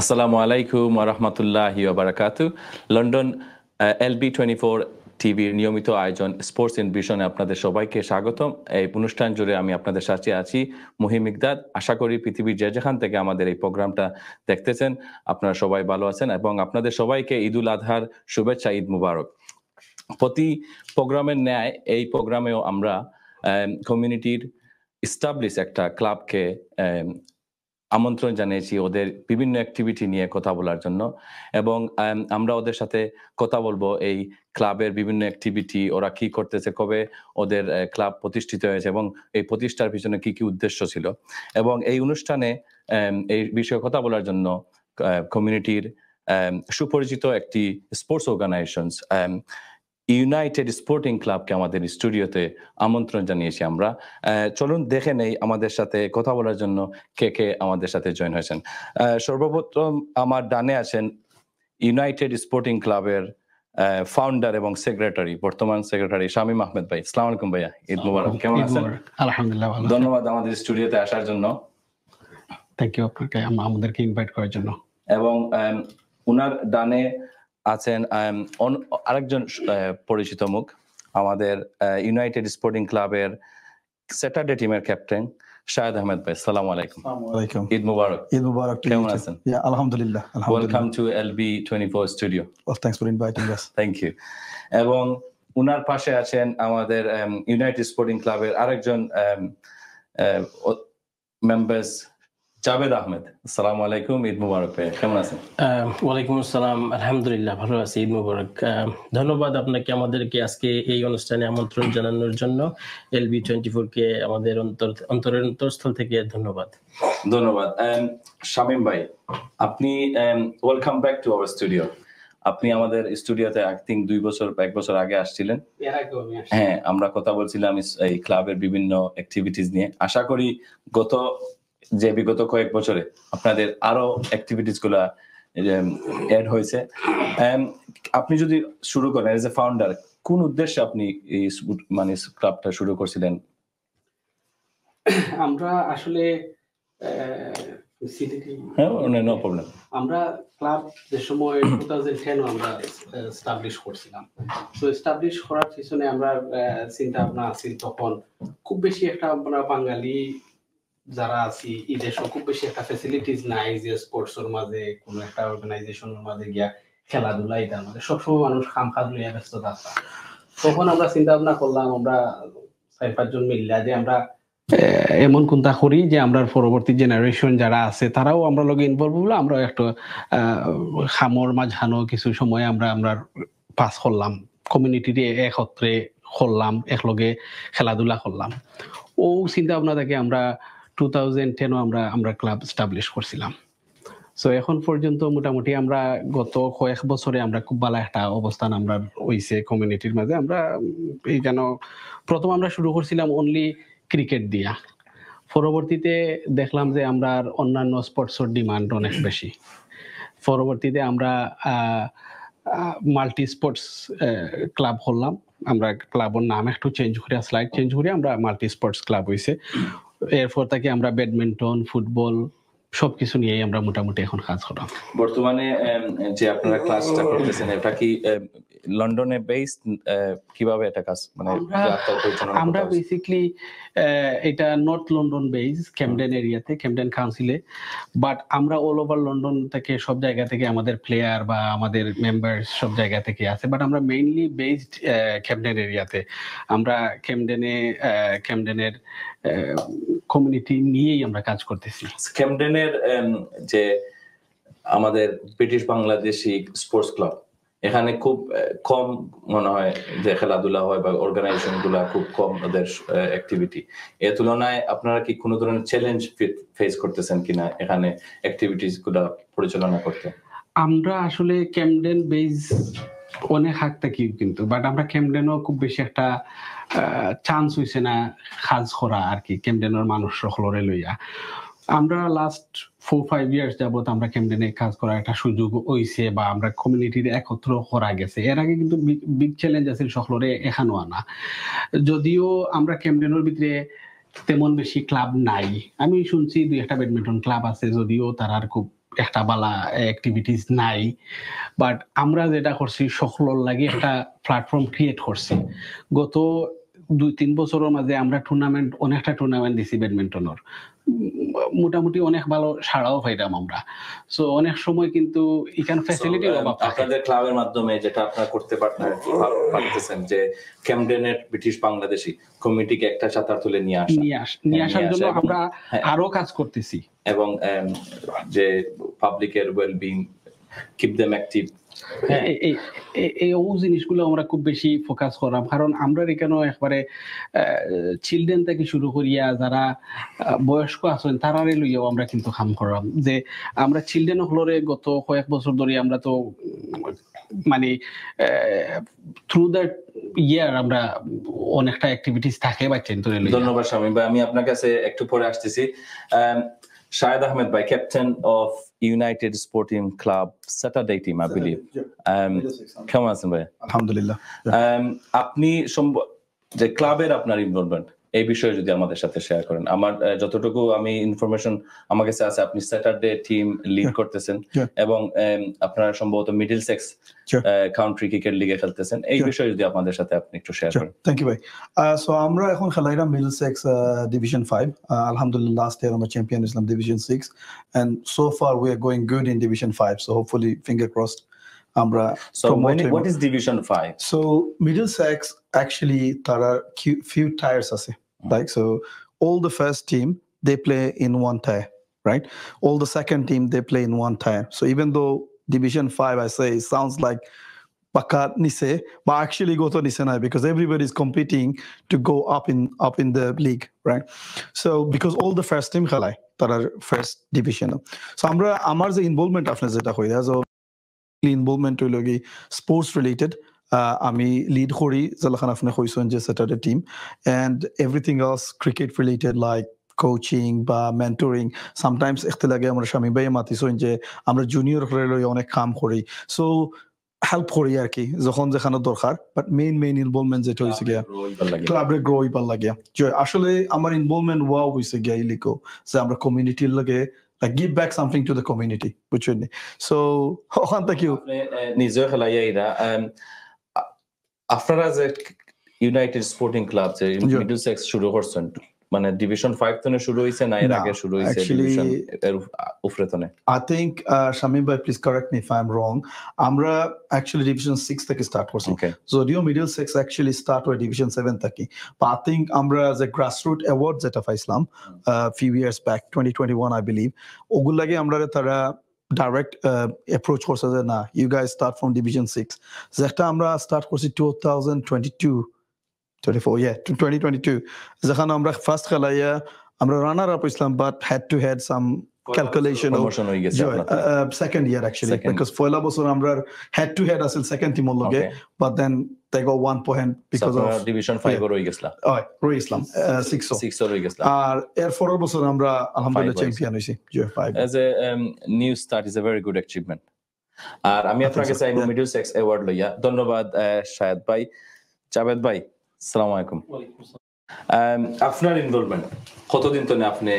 আসসালামু আলাইকুম ওয়া রাহমাতুল্লাহি ওয়া বারাকাতুহু। লন্ডন LB24 টিভির নিয়মিত আয়োজন স্পোর্টস ইন ভিশনে আপনাদের সবাইকে স্বাগতম। এই অনুষ্ঠান জুড়ে আমি আপনাদের সাথে আছি মুহিম ইকদাদ। আশা করি পৃথিবীর যে যেখান থেকে আমাদের এই প্রোগ্রামটা দেখতেছেন আপনারা সবাই ভালো আছেন এবং আপনাদের সবাইকে ঈদুল আজহার শুভেচ্ছা, ঈদ মুবারক। প্রতি প্রোগ্রামের ন্যায় এই প্রোগ্রামেও আমরা কমিউনিটির এস্টাবলিশ একটা ক্লাবকে আমন্ত্রণ জানিয়েছি ওদের বিভিন্ন অ্যাক্টিভিটি নিয়ে কথা বলার জন্য এবং আমরা ওদের সাথে কথা বলবো এই ক্লাবের বিভিন্ন অ্যাক্টিভিটি, ওরা কি করতেছে, কবে ওদের ক্লাব প্রতিষ্ঠিত হয়েছে এবং এই প্রতিষ্ঠার পিছনে কি কি উদ্দেশ্য ছিল। এবং এই অনুষ্ঠানে এই বিষয়ে কথা বলার জন্য কমিউনিটির সুপরিচিত একটি স্পোর্টস অর্গানাইজেশনস ইউনাইটেড স্পোর্টিং ক্লাবকে আমাদের স্টুডিওতে আমন্ত্রণ জানিয়েছি আমরা। চলুন দেখে নেই আমাদের সাথে কথা বলার জন্য কে কে আমাদের সাথে জয়েন হয়েছেন। সর্বপ্রথম আমার ডানে আছেন ইউনাইটেড স্পোর্টিং ক্লাবের ফাউন্ডার এবং সেক্রেটারি, বর্তমান সেক্রেটারি শামীম আহমেদ ভাই। আসসালামু আলাইকুম ভাইয়া, ঈদ মুবারক। কেমন আছেন? আলহামদুলিল্লাহ ভালো। ধন্যবাদ আমাদের স্টুডিওতে আসার জন্য। থ্যাংক ইউ আপনাকে আমাদেরকে ইনভাইট করার জন্য। এবং উনার ডানে আছেন আরেকজন পরিচিত মুখ, আমাদের ইউনাইটেড স্পোর্টিং ক্লাবের স্যাটারডে টিমের ক্যাপ্টেন শাহেদ আহমেদ ভাই। আসসালামু আলাইকুম। ঈদ মুবারক। ঈদ মুবারক। কেমন আছেন? আলহামদুলিল্লাহ। Welcome to LB24 studio. Thanks for inviting us. Thank you. এবং উনার পাশে আছেন আমাদের ইউনাইটেড স্পোর্টিং ক্লাবের আরেকজন মেম্বার্স জাবেদ আহমেদ। আসসালামু আলাইকুম, ঈদ মুবারক ভাই। কেমন আছেন? ওয়ালাইকুম আসসালাম, আলহামদুলিল্লাহ ভালো আছি, ঈদ মুবারক। ধন্যবাদ আপনাকে আমাদেরকে আজকে এই অনুষ্ঠানে আমন্ত্রণ জানানোর জন্য। LB24 কে আমাদের অন্তরের অন্তঃস্থল থেকে ধন্যবাদ। ধন্যবাদ। শামীম ভাই, আপনি welcome back to our studio. আপনি আমাদের স্টুডিওতে আই থিংক 1 বছর আগে আসছিলেন। হ্যাঁ, আমরা কথা বলছিলাম এই ক্লাবের বিভিন্ন অ্যাক্টিভিটিস নিয়ে। আশা করি বিগত কয়েক বছরে আপনাদের আরো অ্যাক্টিভিটিস গুলা অ্যাড হয়েছে। আপনি যদি শুরু করেন এজ এ ফাউন্ডার, কোন উদ্দেশ্যে আপনি এই ক্লাবটা শুরু করছিলেন? আমরা আসলে নো প্রবলেম। আমরা ক্লাব যে সময় 2010 আমরা এস্টাবলিশ করছিলাম। তো এস্টাবলিশ করার পিছনে আমরা চিন্তা ভাবনা আছে, তখন খুব বেশি একটা আমরা বাঙালি যারা আছি এই দেশে খুব বেশি একটা ফ্যাসিলিটিস নাই যে স্পোর্টসের মাঝে কোনো একটা অর্গানাইজেশনের মাঝে গিয়া খেলাধুলা এটার মাঝে সবসময় মানুষ খামখাদ লইয়া ব্যস্ত থাকে। তখন আমরা চিন্তা ভাবনা করলাম, আমরা 4-5 জন মিললা যে আমরা এমন কোনটা করি যে আমরা পরবর্তী জেনারেশন যারা আছে তারাও আমরা লগে ইনভলভ হলো, আমরা একটা খামর মাঝানো কিছু সময় আমরা পাস করলাম, কমিউনিটিতে একত্রে করলাম, একলগে খেলাধুলা করলাম। ও চিন্তা ভাবনা থেকে আমরা 2010 আমরা ক্লাব এস্টাবলিশ করছিলাম। সো এখন পর্যন্ত মোটামুটি আমরা গত কয়েক বছরে আমরা খুব ভালো একটা অবস্থান আমরা হইছে কমিউনিটির মাঝে। আমরা এই কেন প্রথম আমরা শুরু করছিলাম অনলি ক্রিকেট দিয়া, পরবর্তীতে দেখলাম যে আমরা অন্যান্য স্পোর্টসের ডিমান্ড অনেক বেশি। পরবর্তীতে আমরা মাল্টি স্পোর্টস ক্লাব করলাম। আমরা ক্লাবের নাম একটু স্লাইড চেঞ্জ করে আমরা মাল্টি স্পোর্টস ক্লাব হয়েছে। এরপর থেকে আমরা ব্যাডমিন্টন, ফুটবল সবকিছু নিয়ে আমরা মোটামুটি এখন কাজ করলাম। বর্তমানে যে আপনারা ক্লাসটা করতেছেন এটা কি লন্ডনে বেসড? কিভাবে এটা কাজ আমরা বেসিক্যালি এটা নর্থ লন্ডন বেস, ক্যামডেন এরিয়াতে, ক্যামডেন কাউন্সিলে, বাট আমরা অল ওভার লন্ডন থেকে সব জায়গা থেকে আমাদের প্লেয়ার বা আমাদের মেম্বার সব জায়গা থেকে আছে, বাট আমরা মেইনলি বেসড ক্যামডেন এরিয়াতে। আমরা ক্যামডেনের কমিউনিটি নিয়েই আমরা কাজ করতেছি। ক্যামডেনের যে আমাদের ব্রিটিশ বাংলাদেশি স্পোর্টস ক্লাব, এখানে খুব কম মনে হয় যে খেলাধুলা হয় বা অর্গানাইজেশন গুলা খুব কম, ওদের অ্যাক্টিভিটি। এর তুলনায় আপনারা কি কোনো ধরনের চ্যালেঞ্জ ফেস করতেছেন কিনা এখানে অ্যাক্টিভিটিস গুলা পরিচালনা করতে? আমরা আসলে ক্যামডেন বেস অনেক হাত থাকি কিন্তু, বাট আমরা ক্যামডেনও খুব বেশি একটা চান্স হইছে না কাজ করা আর কি, ক্যামডেনের মানুষ সকলরে লইয়া। আমরা লাস্ট 4-5 ইয়ার্স যাবত আমরা ক্যামডেনে কাজ করার একটা সুযোগ হইছে বা আমরা কমিউনিটির একত্র করা গেছে। এর আগে কিন্তু বিগ চ্যালেঞ্জ আছে সকলরে এখানো আনা। যদিও আমরা ক্যামডেনের ভিতরে তেমন বেশি ক্লাব নাই, আমি শুনছি 2-1টা ব্যাডমিন্টন ক্লাব আছে, যদিও তার আর খুব একটা বালা অ্যাক্টিভিটিস নাই, বাট আমরা যেটা করছি সকলের লাগে একটা প্ল্যাটফর্ম ক্রিয়েট করছি। গত 2-3 বছরের মাঝে আমরা অনেকটা টুর্নামেন্ট দিছি ব্যাডমিন্টনের, মোটামুটি অনেক ভালো সাড়াও পাইলাম আমরা। সো অনেক সময় কিন্তু এখানে ফ্যাসিলিটির অভাব থাকে। আপনাদের ক্লাবের মাধ্যমে যেটা আপনারা করতে পারতেছেন যে ক্যামডেনের ব্রিটিশ বাংলাদেশি কমিটিকে একটা ছাতার তুলে নিয়ে আসার জন্য আমরা আরো কাজ করতেছি, এবং যে পাবলিকের ওয়েলবিং, কিপ দেম অ্যাক্টিভ, এই জিনিসগুলো আমরা খুব বেশি ফোকাস করলাম। কারণ আমরা এখানে একবারে চিলড্রেন থেকে শুরু করিয়া যারা বয়স্ক আছেন তারারে লইয়াও আমরা কিন্তু কাম করলাম। যে আমরা চিলড্রেন হলরে গত কয়েক বছর ধরে আমরা তো মানে থ্রু দ্যাট ইয়ার আমরা অনেকটা অ্যাক্টিভিটিস থাকে বাচ্চাদের ধরে লইয়া। ধন্যবাদ শামীম ভাই, আমি আপনার কাছে একটু পরে আসতেছি। Shahid Ahmed ভাই, captain of United Sporting club Saturday team, I believe. কেমন আছেন ভাই? আলহামদুলিল্লাহ। আপনি যে ক্লাবের আপনার ইনভলভমেন্ট এই বিষয়ে যদি আমাদের সাথে শেয়ার করেন। আমার যতটুকু আমি ইনফরমেশন আমার কাছে আছে, আপনি স্যাটারডে টিম লিড করতেছেন এবং আপনারা সম্ভবত মিডল সেক্স কাউন্ট্রি ক্রিকেট লিগে খেলতেছেন। এই বিষয়ে যদি আপনাদের সাথে আপনি একটু শেয়ার করেন। থ্যাংক ইউ ভাই। সো আমরা এখন খেলাইলাম মিডল সেক্স ডিভিশন 5। আলহামদুলিল্লাহ লাস্ট ইয়ার আমরা চ্যাম্পিয়ন হয়েছিলাম division 6 and so far we are going good in division 5, so hopefully finger crossed. So what is division 5? So middle sex actually there are few tiers ase, like so all the first team they play in one tier, right? All the second team they play in one tier. So even though division 5 I say it sounds like Baka Nise, but actually go to Nisenai because everybody is competing to go up in the league, right? So because all the first team khalai that are first division. So amar je involvement afne jeta hoya so involvement হইল কি sports related. আমি lead করি যেখানে আপনি কইছেন যে Saturday team, and everything else cricket related like coaching বা mentoring. Sometimes একতে লাগে আমরা শামীম ভাই মাতিছেন যে আমরা জুনিয়র হলে অনেক কাম করি, সো হেল্প করি আর কি যখন যেখানে দরকার। বাট মেইন ইনভলভমেন্ট যেটা হয়েছে গিয়া ক্লাবে গ্রো হইবার লাগে। আসলে আমার ইনভলভমেন্ট ওয়াও হয়েছে গিয়া ইলিকো যে আমরা কমিউনিটির লাগে like give back something to the community, বুঝছেন? So thank you. নিজে খেলাইয়া আপনারা যে ইউনাইটেড স্পোর্টিং ক্লাব যে মিডল সেক্স শুরু করছেন, মানে ডিভিশন 5 থেকে শুরু হইছে না এর আগে শুরু হইছে ডিভিশন এর উপরে তনে? I think Shamim bhai please correct me if I'm wrong. আমরা actually division 6 থেকে start করছি। So Dio middle sex actually start with division 7 থেকে, but I think আমরা as a grassroots award যেটা পাইছিলাম few years back 2021 I believe, ওগুলা লাগে আমরা তারা direct approach করছে যে না you guys start from division 6, যেটা আমরা start করছি 2022 যেখানে আমরা ফার্স্ট খেলাইয়া আমরা runner up Islam, but head to head some calculation second year actually because পয়লা বছর আমরা হেড টু হেড আসল সেকেন্ড টিমের লগে, but then they got 1 point because of division 5 রই গেছলা। রই ইসলাম 6 রই গেছলা। আর এর পরের বছর আমরা আলহামদুলিল্লাহ চ্যাম্পিয়ন হইছি। as a new start is a very good achievement. আর আমি আপনাকে চাইবো মিডল সেক্স অ্যাওয়ার্ড লইয়া। ধন্যবাদ শাহেদ ভাই। জাভেদ ভাই, আসসালামু আলাইকুম। আপনার ইনভলভমেন্ট কতদিন ধরে আপনি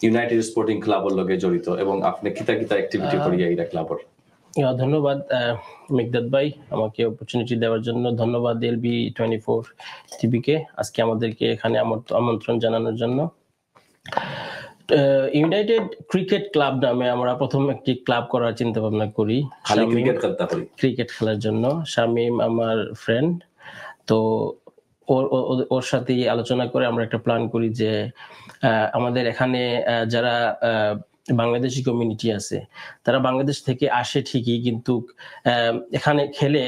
ইউনাইটেড স্পোর্টিং ক্লাবের লগে জড়িত এবং আপনি কিতা অ্যাক্টিভিটি করিয়া এই ক্লাবের? ধন্যবাদ মিকদাদ ভাই আমাকে অপরচুনিটি দেওয়ার জন্য। ধন্যবাদ LB24 টিভিকে আজকে আমাদেরকে এখানে আমন্ত্রণ জানানোর জন্য। ইউনাইটেড ক্রিকেট ক্লাব নামে আমরা প্রথম একটি ক্লাব করার চিন্তা ভাবনা করি ক্রিকেট খেলার জন্য। শামীম আমার ফ্রেন্ড, তো ওর সাথে আলোচনা করে আমরা একটা প্ল্যান করি যে আমাদের এখানে যারা বাংলাদেশি কমিউনিটি আছে তারা বাংলাদেশ থেকে আসে ঠিকই, কিন্তু এখানে খেলে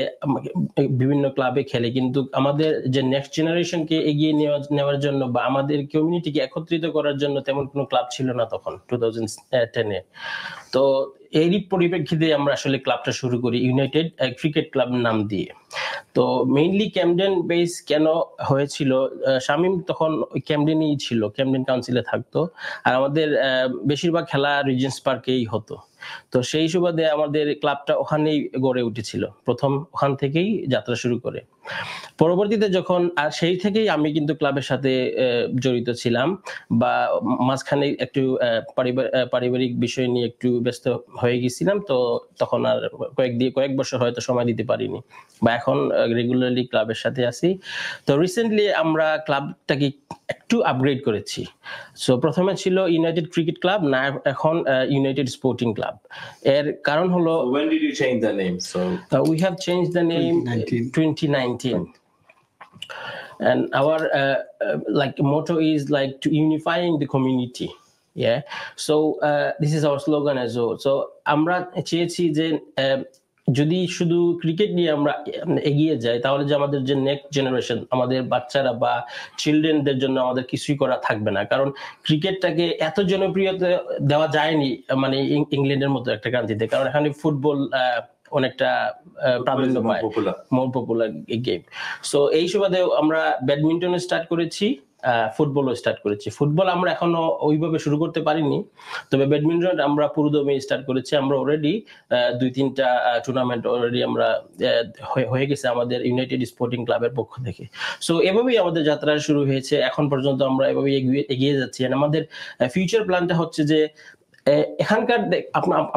বিভিন্ন ক্লাবে খেলে, কিন্তু আমাদের যে নেক্সট জেনারেশনকে এগিয়ে নেওয়ার জন্য বা আমাদের কমিউনিটিকে একত্রিত করার জন্য তেমন কোনো ক্লাব ছিল না তখন 2010-এ। তো এরই পরিপ্রেক্ষিতে আমরা আসলে ক্লাবটা শুরু করি ইউনাইটেড ক্রিকেট ক্লাব নাম দিয়ে। তো মেইনলি ক্যামডেন বেস কেন হয়েছিল, শামীম তখন ক্যামডেনই ছিল, ক্যামডেন কাউন্সিলে থাকতো, আর আমাদের বেশিরভাগ খেলা রিজেন্স পার্কেই হতো। তো সেই সুবাদে আমাদের ক্লাবটা ওখানেই গড়ে উঠেছিল, প্রথম ওখান থেকেই যাত্রা শুরু করে। পরবর্তীতে যখন আর সেই থেকেই আমি কিন্তু ক্লাবের সাথে জড়িত ছিলাম, বা মাঝখানে একটু পারিবারিক বিষয় নিয়ে একটু ব্যস্ত হয়ে গেছিলাম, তো তখন আর কয়েক বছর হয়তো সময় দিতে পারিনি, বা এখন রেগুলারলি ক্লাবের সাথে আছি। তো রিসেন্টলি আমরা ক্লাবটাকে একটু আপগ্রেড করেছি। সো প্রথমে ছিল ইউনাইটেড ক্রিকেট ক্লাব, না এখন ইউনাইটেড স্পোর্টিং ক্লাব। এর কারণ হলো When did you change the name? So we have changed the name 2019. And our like motto is like to unifying the community. Yeah, so this is our slogan as well. So আমরা চেয়েছি যে যদি শুধু cricket নিয়ে আমরা এগিয়ে যাই, তাহলে যে আমাদের যে নেক্সট জেনারেশন, আমাদের বাচ্চারা বা চিলড্রেনদের জন্য আমাদের কিছুই করা থাকবে না। কারণ ক্রিকেটটাকে এত জনপ্রিয়তা দেওয়া যায়নি মানে ইংল্যান্ডের মতো একটা কান্ট্রিতে, কারণ এখানে ফুটবল অনেকটা প্রাধান্য পায়, মোর পপুলার গেম। সো এই সুবাদে আমরা ব্যাডমিন্টন স্টার্ট করেছি, ফুটবলও স্টার্ট করেছি। ফুটবল আমরা এখনো ওইভাবে শুরু করতে পারিনি, তবে ব্যাডমিন্টন আমরা পুরোদমে স্টার্ট করেছি। আমরা অলরেডি 2-3টা টুর্নামেন্ট অলরেডি আমরা হয়ে গেছে আমাদের ইউনাইটেড স্পোর্টিং ক্লাবের পক্ষ থেকে। সো এভাবেই আমাদের যাত্রা শুরু হয়েছে, এখন পর্যন্ত আমরা এভাবেই এগিয়ে যাচ্ছি। আমাদের ফিউচার প্ল্যানটা হচ্ছে যে এখানকার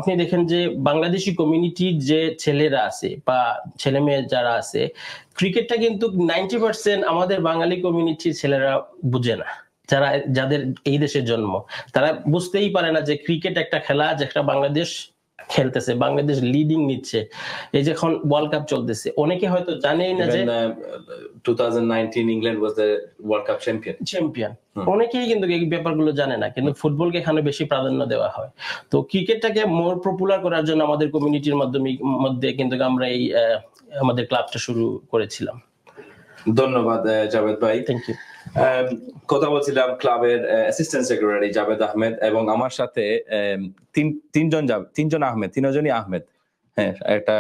আপনি দেখেন যে বাংলাদেশি কমিউনিটির যে ছেলেরা আছে বা ছেলে মেয়ে যারা আছে, ক্রিকেটটা কিন্তু 90% আমাদের বাঙালি কমিউনিটির ছেলেরা বুঝে না। যাদের এই দেশের জন্ম, তারা বুঝতেই পারে না যে ক্রিকেট একটা খেলা, যেটা বাংলাদেশ খেলতেছে, বাংলাদেশ লিডিং নিচ্ছে। এই যে এখন ওয়ার্ল্ড কাপ চলতেছে, অনেকে হয়তো জানেই না যে 2019 England was the World Cup champion. অনেকেই কিন্তু এই ব্যাপারগুলো জানে না, কিন্তু ফুটবলকে এখানে বেশি প্রাধান্য দেওয়া হয়। তো ক্রিকেটটাকে মোর পপুলার করার জন্য আমাদের কমিউনিটির মধ্যে কিন্তু আমরা এই আমাদের ক্লাবটা শুরু করেছিলাম। ধন্যবাদ জাভেদ ভাই। Thank you. কথা বলছিলাম ক্লাবের অ্যাসিস্ট্যান্ট সেক্রেটারি জাভেদ আহমেদ, এবং আমার সাথে তিনজনই আহমেদ। হ্যাঁ, এটা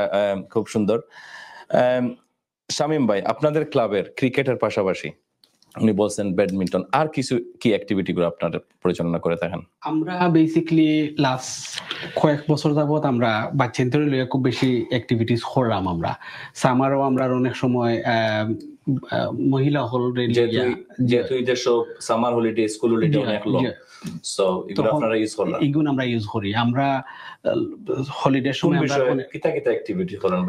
খুব সুন্দর। শামীম ভাই, আপনাদের ক্লাবের ক্রিকেটের পাশাপাশি উনি বলছেন ব্যাডমিন্টন, আর কিছু কি অ্যাক্টিভিটি গুলো আপনারা পরিচালনা করে থাকেন? আমরা বেসিক্যালি লাস্ট কয়েক বছর যাবত আমরা বাচ্চাদের লইয়া খুব বেশি অ্যাক্টিভিটিস করলাম। আমরা সামারও আমরা অনেক সময় মহিলা হল যেহেতু ঈদের সব সামার হলিডে, স্কুল হলিডে অনেক লং, সো এগুলো আপনারা ইউজ করেন? এগুলো আমরা ইউজ করি। আমরা হলিডে সময় আমরা কিতা অ্যাক্টিভিটি করেন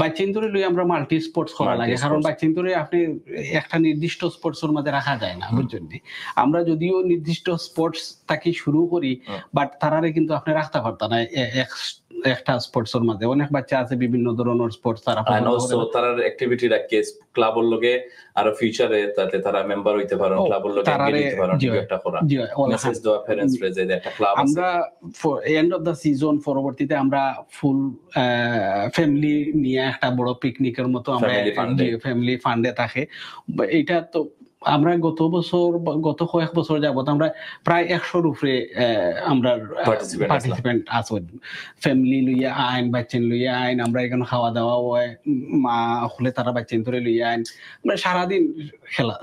বাচ্চাদের লই আমরা মাল্টি স্পোর্টস করা লাগে, কারণ বাচ্চাদের আপনি একটা নির্দিষ্ট স্পোর্টসের মধ্যে রাখা যায় না, বুঝছেন? আমরা যদিও নির্দিষ্ট স্পোর্টস তাকে শুরু করি, বাট তারারে কিন্তু আপনি রাখতে পারতেন না একটা স্পোর্টসের মধ্যে। অনেক বাচ্চা আছে বিভিন্ন ধরনের স্পোর্টস তারা তারার অ্যাক্টিভিটি রাখে ক্লাবের লগে, আর ফিউচারে তাতে তারা মেম্বার হইতে পারেন, ক্লাবের লগে এঙ্গেজ হইতে পারেন, একটা করা মেসেজ দেওয়া প্যারেন্টস রে যে একটা ক্লাব আছে। আমরা এন্ড অফ দা সিজন পরবর্তীতে আমরা ফুল ফ্যামিলি নিয়ে একটা বড় পিকনিকের মতো আমরা ফ্যামিলি ফান্ডে থাকে। এটা তো আমরা গত কয়েক বছর যাবত আমরা প্রায় 100-র উপরে আমরা পার্টিসিপেন্ট আছি। ফ্যামিলি লইয়া আইন, বাচ্চা লইয়া আইন, আমরা এখানে খাওয়া দাওয়া হয়, মা হলে তারা বাচ্চা ধরে লইয়া আইন, আমরা সারাদিন খেলা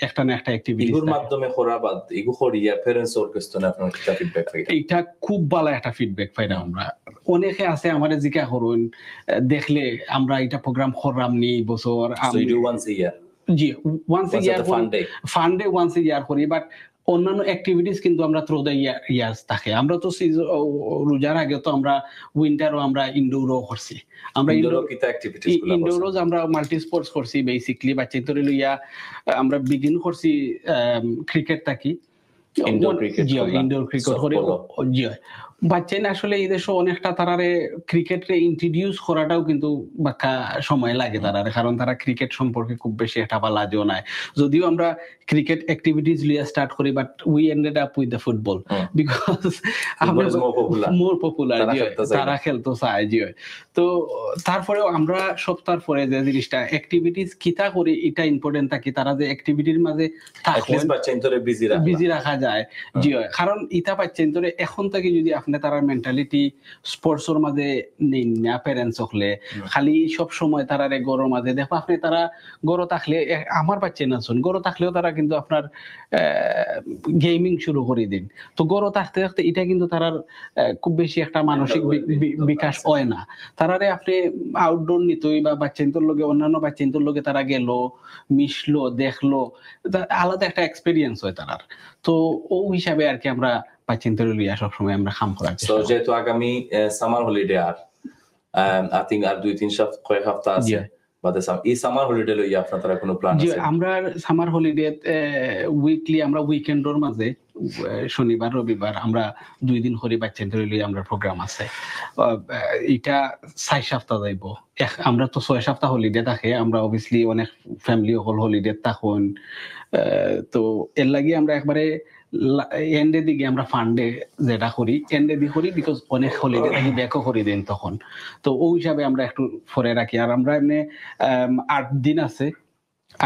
একটা না একটা অ্যাক্টিভিটি এগুলোর মাধ্যমে খরাবাদ এগু করিয়া প্যারেন্টস অর্কেস্ট্রা আপনারা কি ফিডব্যাক পাই? এটা খুব ভালো একটা ফিডব্যাক পাই না আমরা। অনেকে আছে আমাদের জিজ্ঞা করুন, দেখলে আমরা এটা প্রোগ্রাম করলাম নি বছর, জি ওয়ান্স এ ইয়ার ফান্ডে ওয়ান্স এ ইয়ার করি, বাট অন্যান্য অ্যাক্টিভিটিস কিন্তু আমরা থ্রু দ্য ইয়ার্স থাকে। আমরা তো রোজার আগে তো আমরা উইন্টারও আমরা ইনডোরও করছি, আমরা ইনডোরও আমরা মাল্টি স্পোর্টস করছি। বেসিক্যালি বাচ্চাদের লইয়া আমরা বিগিন করছি ক্রিকেট থাকি, ইনডোর ক্রিকেট করে। জি বাচ্চা আসলে এই দেশে অনেকটা তারারে ক্রিকেটে ইন্ট্রোডিউস করাটাও কিন্তু বাক্কা সময় লাগে তারারে, কারণ তারা ক্রিকেট সম্পর্কে খুব বেশি একটা ভালো নাই। যদিও আমরা ক্রিকেট অ্যাক্টিভিটিস লিয়া স্টার্ট করি, but we ended up with the football because more popular তারা খেলতে চায়। জি তো তারপরেও আমরা সপ্তাহ পরে যে জিনিসটা অ্যাক্টিভিটিস কিতা করি এটা ইম্পর্টেন্ট থাকি, তারা যে অ্যাক্টিভিটির মাঝে বিজি রাখা যায় জি হয় কারণ ইটা পাচ্ছেন তোরে এখন থেকে যদি আপনি তার মেন্টালিটি স্পোর্টসের মাঝে নেই না প্যারেন্টস হলে খালি সব সময় তারারে গরম মাঝে দেখো আপনি তারা গরো থাকলে আমার পাচ্ছেন না শুন গরো থাকলেও তারা কিন্তু আপনার গেমিং শুরু করে দিন তো গরো থাকতে থাকতে এটা কিন্তু তারার খুব বেশি একটা মানসিক বিকাশ হয় না তারারে আপনি আউটডোর নিতই বা বাচ্চাদের লগে অন্যান্য বাচ্চাদের লগে তারা গেল মিশলো দেখলো আলাদা একটা এক্সপেরিয়েন্স হয় তারার তো ও হিসাবে আর কি আমরা বাচ্চাদের লিয়া সবসময় আমরা কাম করার সো যেহেতু আগামী সামার হলিডে আর আই থিংক আর 2-3 সপ্তাহ কয়েক সপ্তাহ আছে বাদে এই সামার হলিডে লইয়া আপনারা কোনো প্ল্যান আছে আমরা সামার হলিডে উইকলি আমরা উইকেন্ডের মাঝে শনিবার রবিবার আমরা 2 দিন করে বাচ্চাদের লইয়া আমরা প্রোগ্রাম আছে এটা 6 সপ্তাহ যাইব আমরা তো 6 সপ্তাহ হলিডে থাকে আমরা অবভিয়াসলি অনেক ফ্যামিলি হল হলিডে তখন তো এর লাগি আমরা একবারে এন্ডে দিকে আমরা ফান্ডে যেটা করি এন্ডে দি করি বিকজ অনেক হলিডে থাকি ব্যাকও করে দেন তখন তো ওই হিসাবে আমরা একটু ফরে রাখি আর আমরা এমনি 8 দিন আছে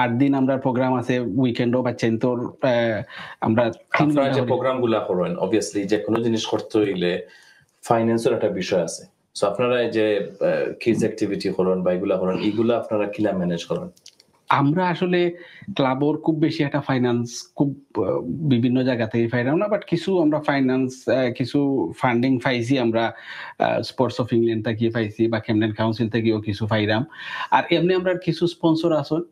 8 দিন আমরা প্রোগ্রাম আছে উইকেন্ডও পাচ্ছেন তোর আমরা আপনারা যে প্রোগ্রামগুলো করেন অবভিয়াসলি যে কোনো জিনিস করতে হইলে ফাইন্যান্সের একটা বিষয় আছে সো আপনারা যে কিডস অ্যাক্টিভিটি করেন বা এগুলা করেন এগুলা আপনারা কিলা ম্যানেজ করেন আমরা আসলে ক্লাবর খুব বেশি একটা ফাইন্যান্স খুব বিভিন্ন জায়গা থেকে পাইলাম না বাট কিছু আমরা ফাইন্যান্স কিছু ফান্ডিং পাইছি আমরা স্পোর্টস অফ ইংল্যান্ড থেকে পাইছি বা ক্যামডেন কাউন্সিল থেকেও কিছু পাইলাম আর এমনি আমরা কিছু স্পন্সর আছেন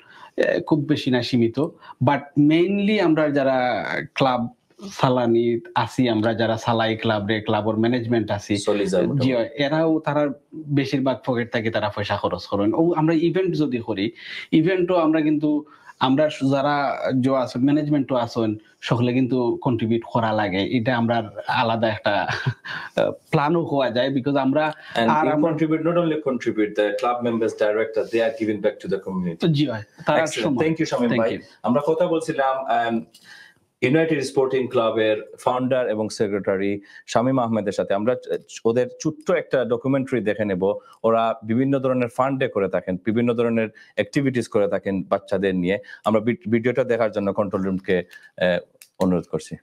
খুব বেশি না সীমিত বাট মেইনলি আমরা যারা ক্লাব সালানি আসি আমরা যারা সালাই ক্লাবর ম্যানেজমেন্ট আছি জি এরাও তারা বেশিরভাগ পকেট থেকে তারা পয়সা খরচ করেন ও আমরা ইভেন্ট যদি করি ইভেন্টও আমরা কিন্তু আমরা যারা যে আছেন ম্যানেজমেন্টও আছেন সকলে কিন্তু কন্ট্রিবিউট করা লাগে এটা আমরা আলাদা একটা প্ল্যানও হওয়া যায় বিকজ আমরা আর আমরা contribute not only contribute the club members director they are giving back to the community জি হয় তারা থ্যাংক ইউ শামিম ভাই আমরা কথা বলছিলাম ইউনাইটেড স্পোর্টিং ক্লাবের ফাউন্ডার এবং সেক্রেটারি শামীম আহমেদের সাথে আমরা ওদের ছোট্ট একটা ডকুমেন্টারি দেখে নেব ওরা বিভিন্ন ধরনের ফান্ডে করে থাকেন বিভিন্ন ধরনের অ্যাক্টিভিটিস করে থাকেন বাচ্চাদের নিয়ে আমরা ভিডিওটা দেখার জন্য কন্ট্রোল রুমকে অনুরোধ করছি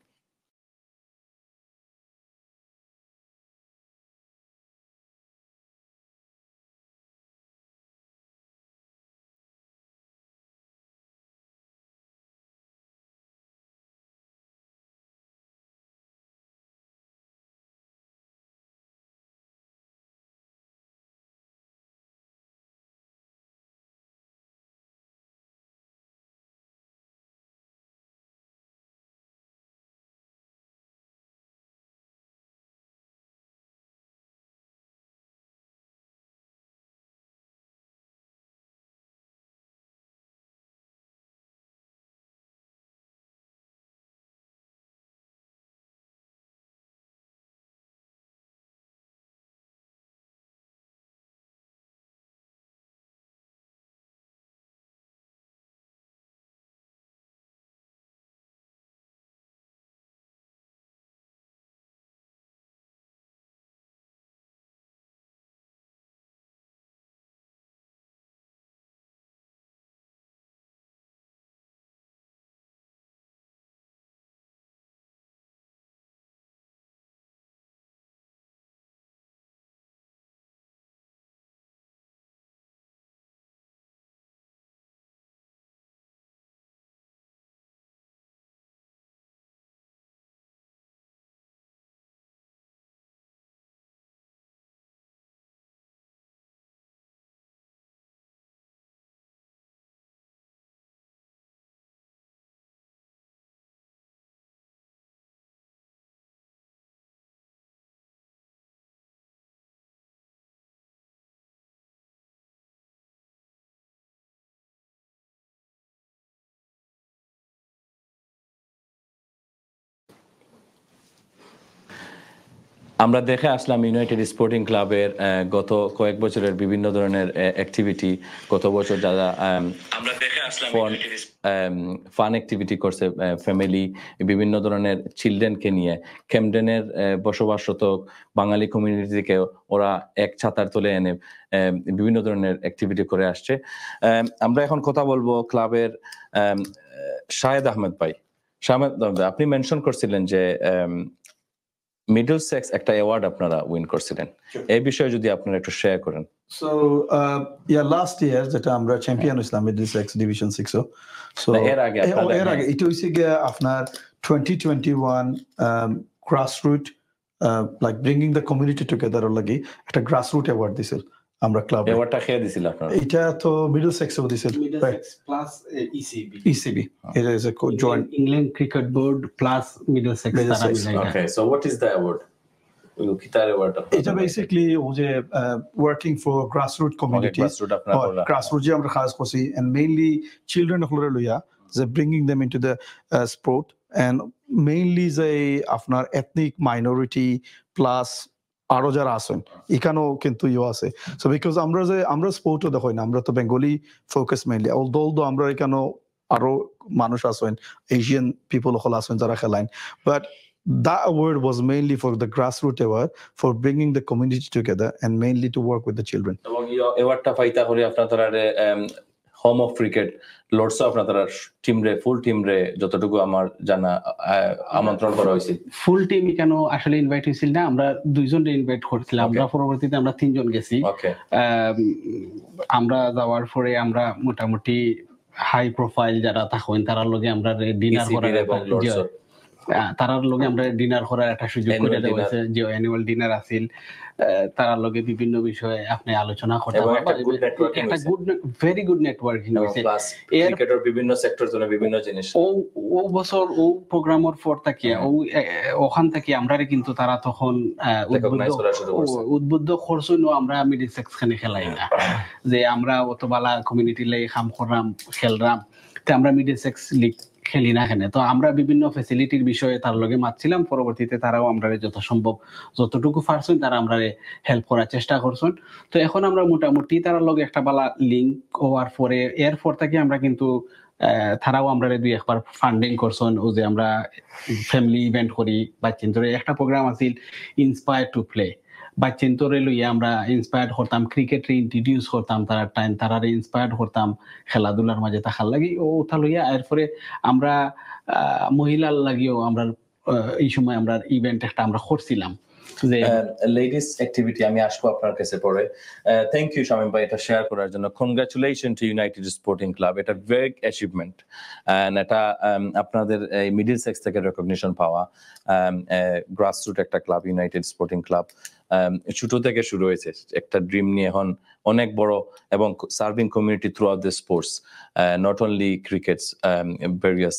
আমরা দেখে আসলাম ইউনাইটেড স্পোর্টিং ক্লাবের গত কয়েক বছরের বিভিন্ন ধরনের অ্যাক্টিভিটি গত বছর যারা আমরা দেখে আসলাম ফান অ্যাক্টিভিটি করছে ফ্যামিলি বিভিন্ন ধরনের চিলড্রেনকে নিয়ে ক্যামডেনের বসবাসরত বাঙালি কমিউনিটি থেকে ওরা এক ছাতার তলে এনে বিভিন্ন ধরনের অ্যাক্টিভিটি করে আসছে আমরা এখন কথা বলবো ক্লাবের শাহেদ আহমেদ ভাই শামিম, আপনি মেনশন করছিলেন যে মিডল সেক্স একটা অ্যাওয়ার্ড আপনারা উইন করছিলেন, এই বিষয়ে যদি আপনারা একটু শেয়ার করেন। So last year যেটা আমরা চ্যাম্পিয়ন হইছিলাম মিডলসেক্স ডিভিশন 6 ও সো এর আগে আপনারা এর আগে এটা হইছে গিয়া আপনার 2021 grassroot like bringing the community together লাগি একটা গ্রাসরুট অ্যাওয়ার্ড দিছিল আমরা ক্লাব অ্যাওয়ার্ডটা খেয়ে দিছিল আপনারা? এটা তো মিডলসেক্স ও দিছিল, Middlesex plus ECB. ECB it is a joint England Cricket Board plus Middlesex. Middlesex, Okay, so what is the award? কিতার অ্যাওয়ার্ড এটা বেসিক্যালি ও যে working for grassroot community, grassroot যে আমরা কাজ করছি এন্ড মেইনলি চিলড্রেন হলরে লইয়া যে bringing them into the sport and mainly যে আপনার এথনিক মাইনরিটি প্লাস আরো যারা আছেন এখানেও কিন্তু আছে। সো বিকজ আমরা স্পোর্টও দেখো না, আমরা তো বেঙ্গলি ফোকাস মেইনলি, অলদো আমরা এখানেও আরো মানুষ আছেন, এশিয়ান পিপল হল আছেন যারা খেলাইন, but that award was mainly for the grassroots award for bringing the community together and mainly to work with the children. এবং এই অ্যাওয়ার্ডটা পাইতা হলে আপনারা হোম অফ ক্রিকেট লর্ডস আপনারা টিম রে ফুল টিম রে যতটুকু আমার জানা আমন্ত্রণ করা হয়েছিল। ফুল টিম কেন আসলে ইনভাইট হয়েছিল না, আমরা দুইজনকে ইনভাইট করছিলাম। আমরা পরবর্তীতে আমরা তিনজন গেছি। আমরা যাওয়ার পরে আমরা মোটামুটি হাই প্রোফাইল যারা থাকেন তারার লগে আমরা ডিনার করার তারার লগে আমরা ডিনার করার একটা সুযোগ করে দেওয়া হয়েছে, যে অ্যানুয়াল ডিনার আছিল। তারার লগে বিভিন্ন বিষয়ে আপনি আলোচনা করতে পারবেন, একটা ভেরি গুড নেটওয়ার্কিং হয়েছে। ক্রিকেটের বিভিন্ন সেক্টর জন্য বিভিন্ন জিনিস ও বছর ও প্রোগ্রামের পর থেকে ওখান থেকে আমরা কিন্তু তারা তখন উদ্বুদ্ধ করছেন আমরা মিডলসেক্স খানে খেলাই না, যে আমরা অত বালা কমিউনিটি লাগে কাম করলাম খেললাম, তো আমরা মিডলসেক্স লিগ খেলি না এখানে। তো আমরা বিভিন্ন ফ্যাসিলিটির বিষয়ে তার লগে মাতছিলাম, পরবর্তীতে তারাও আমরা যত সম্ভব যতটুকু পারছেন তারা আমরা হেল্প করার চেষ্টা করছেন। তো এখন আমরা মোটামুটি তার লগে একটা বালা লিঙ্ক হওয়ার পরে এরপর থেকে আমরা কিন্তু তারাও আমরা দুই একবার ফান্ডিং করছেন, ও যে আমরা ফ্যামিলি ইভেন্ট করি বাচ্চাদের একটা প্রোগ্রাম আছিল ইন্সপায়ার টু প্লে, বাচ্চাদের লইয়া আমরা ইন্সপায়ার্ড করতাম, ক্রিকেটে ইন্ট্রোডিউস করতাম, তারা ইন্সপায়ার্ড করতাম খেলাধুলার মাঝে থাকার লাগি ও ওটা লইয়া। এরপরে আমরা মহিলার লাগিও আমরা এই সময় আমরা ইভেন্ট একটা আমরা করছিলাম লেডিস অ্যাক্টিভিটি। আমি আসবো আপনার কাছে পরে। থ্যাংক ইউ শামিম ভাই এটা শেয়ার করার জন্য। Congratulation two United Sporting club, এটা ভেরি অ্যাচিভমেন্ট এন্ড এটা আপনাদের এই মিডল সেক্স থেকে রেকগনিশন পাওয়া। গ্রাসরুট একটা ক্লাব ইউনাইটেড স্পোর্টিং ক্লাব ছোট থেকে শুরু হয়েছে একটা ড্রিম নিয়ে, এখন অনেক বড় এবং serving community through out the sports, not only crickets, various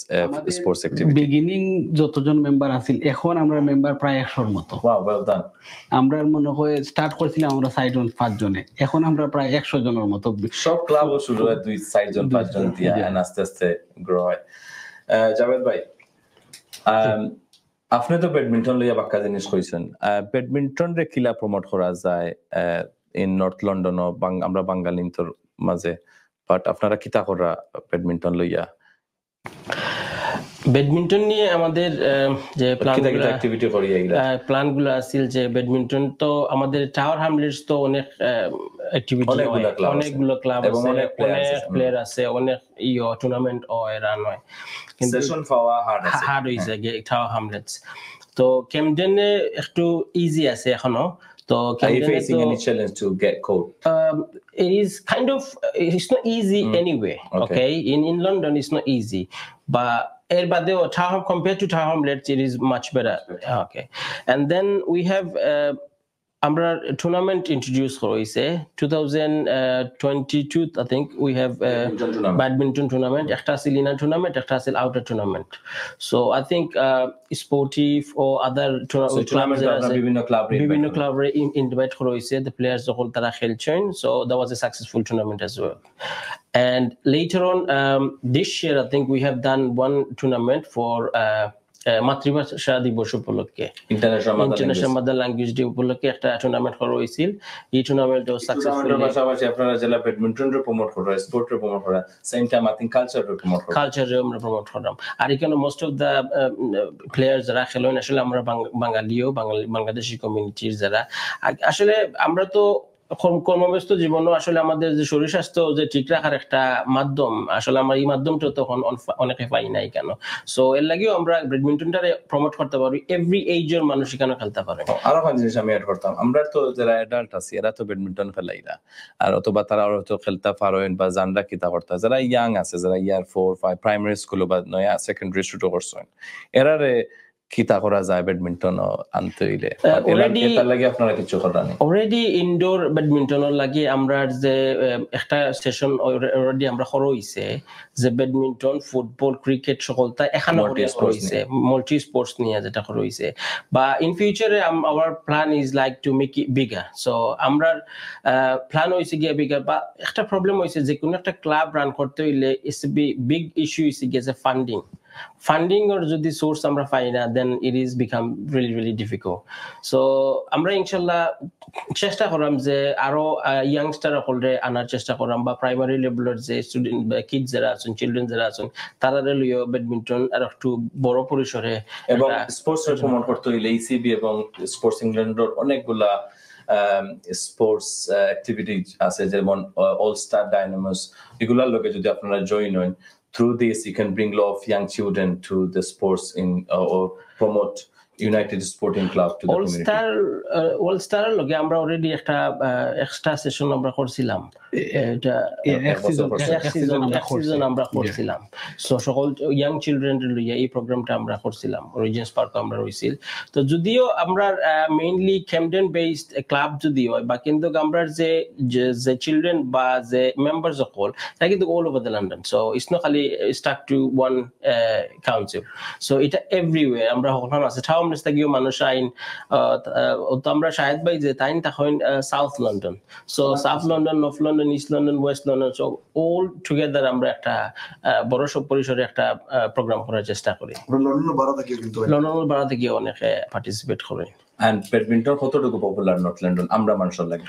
sports activity. Beginning যতজন মেম্বার আছিল এখন আমরা মেম্বার প্রায় 100 মতো। Wow, well done. আমরা মনে হয় স্টার্ট করছিলাম আমরা 4 জন 5 জনে, এখন আমরা প্রায় 100 জনের মতো। সব ক্লাবও শুরু হয় 2-4 জন 5 জন দিয়ে, আস্তে আস্তে গ্রো হয়। জাভেদ ভাই, আপনি তো ব্যাডমিন্টন লইয়া বাক্কা জিনিস কইছেন, ব্যাডমিন্টন রে কিলা প্রমোট করা যায় ইন নর্থ লন্ডন ও আমরা বাঙালিন্তর মাঝে, বাট আপনারা কিতা করা ব্যাডমিন্টন লইয়া? ব্যাডমিন্টন নিয়ে আমাদের যে প্ল্যানগুলো আছিল, যে ব্যাডমিন্টন তো আমাদের টাওয়ার হ্যামলেটস তো অনেক অ্যাক্টিভিটি, অনেকগুলো ক্লাব আছে, অনেক প্লেয়ার আছে, অনেক টুর্নামেন্ট রান হয়, কিন্তু সেশন পাওয়া হার্ড হইছে টাওয়ার হ্যামলেটস। তো ক্যামডেনে একটু ইজি আছে এখনো। তো are you facing any challenge to get code? It is kind of, it's not easy anyway. Okay, in London it's not easy, but compared to Tower Hamlets it is much better. Okay, and then we have আমরা tournament introduced হইছে 2022 I think we have badminton tournament, একটা আছে inner tournament, একটা আছে outer tournament. So I think sportive or other tournaments বিভিন্ন ক্লাবে invite করা হইছে, the players যখন তারা খেলছেন, so that was a successful tournament as well. And later on this year I think we have done one tournament for মাতৃভাষা দিবস উপলক্ষে, ইন্টারন্যাশনাল মাদার ল্যাঙ্গুয়েজ ডে উপলক্ষে একটা টুর্নামেন্ট করা হয়েছিল। এই টুর্নামেন্টও সাকসেসফুল। পাশাপাশি আপনারা জেলা ব্যাডমিন্টনরে প্রমোট করা, স্পোর্টরে প্রমোট করা, সেম টাইম আই থিং কালচাররে প্রমোট করা, কালচাররে আমরা প্রমোট করলাম। আর এখানে মোস্ট অফ দা প্লেয়ার যারা খেলেন আসলে আমরা বাঙালিও বাংলাদেশি কমিউনিটির যারা, আসলে আমরা তো কর্মব্যস্ত জীবনও আসলে আমাদের যে শরীর স্বাস্থ্য যে ঠিক রাখার একটা মাধ্যম, আসলে আমরা এই মাধ্যমটা তখন অনেকে পাই নাই কেন। সো এর লাগেও আমরা ব্যাডমিন্টনটারে প্রমোট করতে পারি, এভরি এইজের মানুষ এখানে খেলতে পারে। আরো একটা জিনিস আমি অ্যাড করতাম, আমরা তো যারা অ্যাডাল্ট আছি এরা তো ব্যাডমিন্টন খেলাই না, আর অথবা তারা হয়তো খেলতে পারেন বা জানরা কিতা করতে, যারা ইয়াং আছে, যারা ইয়ার 4-5 প্রাইমারি স্কুল বা নয়া সেকেন্ডারি স্টুডেন্ট করছেন, এরারে কিতা করা যায় ব্যাডমিন্টন আনতে হইলে এটার লাগে আপনারা কিছু করার নেই? অলরেডি ইনডোর ব্যাডমিন্টনের লাগে আমরা যে একটা সেশন অলরেডি আমরা করা হইছে, যে ব্যাডমিন্টন, ফুটবল, ক্রিকেট সকলটা এখানে হইছে, মাল্টি স্পোর্টস নিয়ে যেটা করা হইছে। বা ইন ফিউচারে hour plan is like to make it bigger. So আমরা প্ল্যান হইছে গিয়ে বিগার। বা একটা প্রবলেম হইছে যে কোনো একটা ক্লাব রান করতে হইলে ইটস বিগ ইস্যু হইছে গিয়ে যে ফান্ডিং or যদি সোর্স আমরা পাই না, then it is become really difficult. So আমরা ইনশাল্লাহ চেষ্টা করাম যে আরো ইয়াংস্টার সকলে আনার চেষ্টা করাম, বা প্রাইমারি লেভেলের যে স্টুডেন্ট বা কিডস যারা আছেন, চিলড্রেন যারা আছেন, তারা লইও ব্যাডমিন্টন আর একটু বড় পরিসরে এবং স্পোর্টস প্রমোট করতে হইলে ইসিবি এবং স্পোর্টস ইংল্যান্ডের অনেকগুলা স্পোর্টস অ্যাক্টিভিটি আছে, যেমন অল স্টার ডাইনামোস, এগুলার লোকে যদি আপনারা জয়েন হন, through this you can bring a lot of young children to the sports in or promote United Sporting Club to the community. All Star লগে আমরা অলরেডি একটা এক্সট্রা সেশন আমরা করছিলাম, এটা এক সিজন আমরা করছিলাম। সো সকল ইয়াং চিলড্রেন লইয়া এই প্রোগ্রামটা আমরা করছিলাম, রিজেন্স পার্ক আমরা রইছিল। তো যদিও আমরা মেইনলি ক্যামডেন বেসড ক্লাব যদি হয়, বা কিন্তু আমরা যে চিলড্রেন বা যে মেম্বার সকল, তা কিন্তু all over the London. So it's not খালি stuck to one council. So এটা এভরিওয়্যার আমরা হলাম আছে। আমরা গিয়ে মানুষ আইন তো আমরা শায়দ ভাই যে তাইন তখন south London, so south London, north London, east London, West London, so all together আমরা একটা বড় সব পরিসরে একটা প্রোগ্রাম করার চেষ্টা করি। লন্ডনের বাড়াতে গিয়ে অনেকে পার্টিসিপেট করে। এন্ড ব্যাডমিন্টন কতটুকু পপুলার নর্থ লন্ডন আমরা মানুষের লাগে?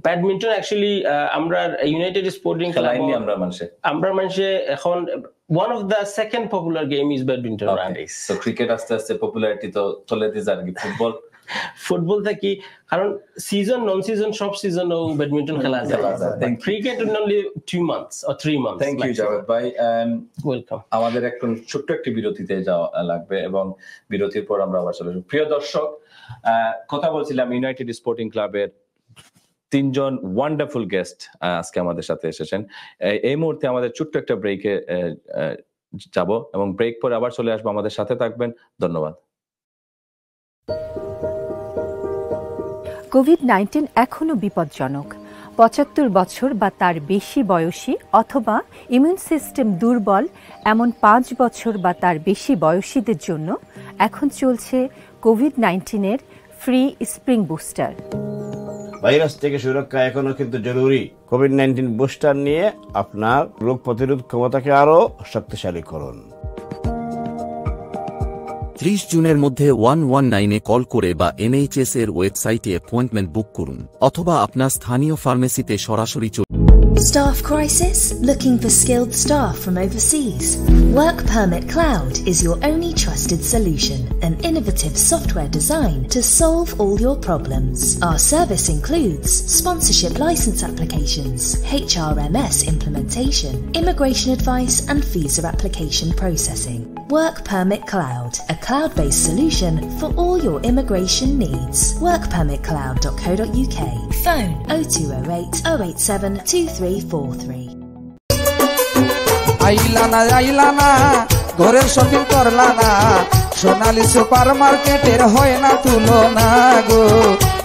ব্যাডমিন্টন অ্যাকচুয়ালি আমরা ইউনাইটেড স্পোর্টিং ক্লাব আমরা মানুষে এখন one of the second popular game is badminton nowadays. So cricket আস্তে আস্তে পপুলারিটি তো চলে দিছে, আর কি ফুটবল থাকি, কারণ সিজন নন সিজন সব সিজনও ব্যাডমিন্টন খেলা যায়। Cricket only 2 months or 3 months. Thank you Javed ভাই, ওয়েলকাম। আমাদের এখন ছোট্ট একটি বিরতিতে যাওয়া লাগবে এবং বিরতির পর আমরা আবার চলে আসব। প্রিয় দর্শক, কথা বলছিলাম ইউনাইটেড স্পোর্টিং ক্লাবের 3 জন ওয়ান্ডারফুল গেস্ট আজকে আমাদের সাথে এসেছেন। এই মুহূর্তে আমাদের ছোট্ট একটা ব্রেকে যাব এবং ব্রেক পরে আবার চলে আসবো, আমাদের সাথে থাকবেন। ধন্যবাদ। কোভিড-19 এখনো বিপজ্জনক। 75 বছর বা তার বেশি বয়সী অথবা ইমিউন সিস্টেম দুর্বল এমন 5 বছর বা তার বেশি বয়সীদের জন্য এখন চলছে COVID-19 free spring booster. Virus থেকে সুরক্ষা এখনো কিন্তু জরুরি। কোভিড-19 বুস্টার নিয়ে আপনার রোগ প্রতিরোধ ক্ষমতাকে আরো শক্তিশালী করুন। 30 জুনের মধ্যে 119-এ কল করে বা NHS এর ওয়েবসাইটে অ্যাপয়েন্টমেন্ট বুক করুন, অথবা আপনার স্থানীয় ফার্মেসিতে সরাসরি Staff crisis? Looking for skilled staff from overseas? Work Permit Cloud is your only trusted solution, an innovative software designed to solve all your problems. Our service includes sponsorship license applications, HRMS implementation, immigration advice and visa application processing. Work Permit Cloud, a cloud-based solution for all your immigration needs. workpermitcloud.co.uk. Phone 0208 087 2343. আইলানা ঘরের shopping করলা না, সোনালী super মার্কেটের হয় না তুলনা গো,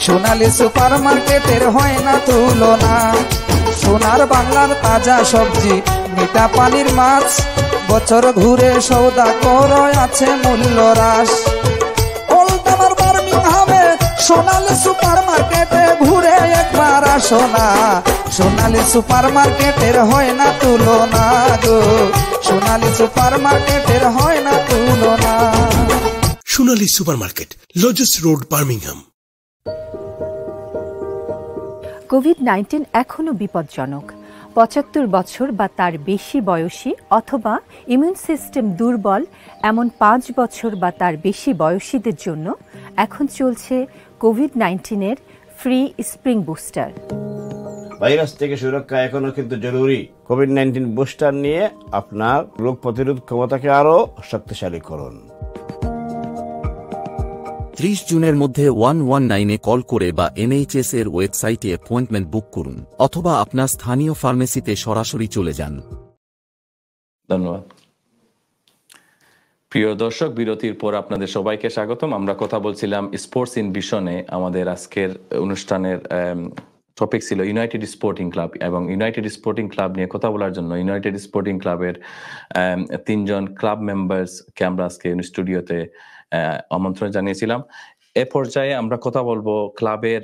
সোনালী super মার্কেটের হয় না তুলনা। সোনার বাংলার তাজা সবজি, মিঠা পানির মাছ, বছর ঘুরে সৌদা করো আছে মূল্য হ্রাস। ওল্ডামার বার্মিংহামে সোনালী সুপার মার্কেটে ঘুরে একবার আসো না, সোনালী সুপার মার্কেটের হয় না তুলনা গো, সোনালী সুপার মার্কেটের হয় না তুলনা। Sonali super market, Lozells road, Birmingham. কোভিড-19 এখনো বিপজ্জনক। 75 বছর বা তার বেশি বয়সী অথবা ইমিউন সিস্টেম দুর্বল এমন 5 বছর বা তার বেশি বয়সীদের জন্য এখন চলছে COVID-19 free spring booster. Virus থেকে সুরক্ষা এখনো কিন্তু জরুরি। কোভিড-19 বুস্টার নিয়ে আপনার রোগ প্রতিরোধ ক্ষমতাকে আরো শক্তিশালী করুন। 30 জুনের মধ্যে 119-এ কল করে বা NHS এর ওয়েবসাইটে অ্যাপয়েন্টমেন্ট বুক করুন অথবা আপনার স্থানীয় ফার্মেসিতে সরাসরি চলে যান। ধন্যবাদ। প্রিয় দর্শক, বিরতির পর আপনাদের সবাইকে স্বাগতম। আমরা কথা বলছিলাম স্পোর্টস ইন ভিশনে। আমাদের আজকের অনুষ্ঠানের টপিক ছিল ইউনাইটেড স্পোর্টিং ক্লাব, এবং ইউনাইটেড স্পোর্টিং ক্লাব নিয়ে কথা বলার জন্য ইউনাইটেড স্পোর্টিং ক্লাবের 3 জন ক্লাব মেম্বার্সকে আমরা আজকে স্টুডিওতে আমন্ত্রণ জানিয়েছিলাম। এ পর্যায়ে আমরা কথা বলবো ক্লাবের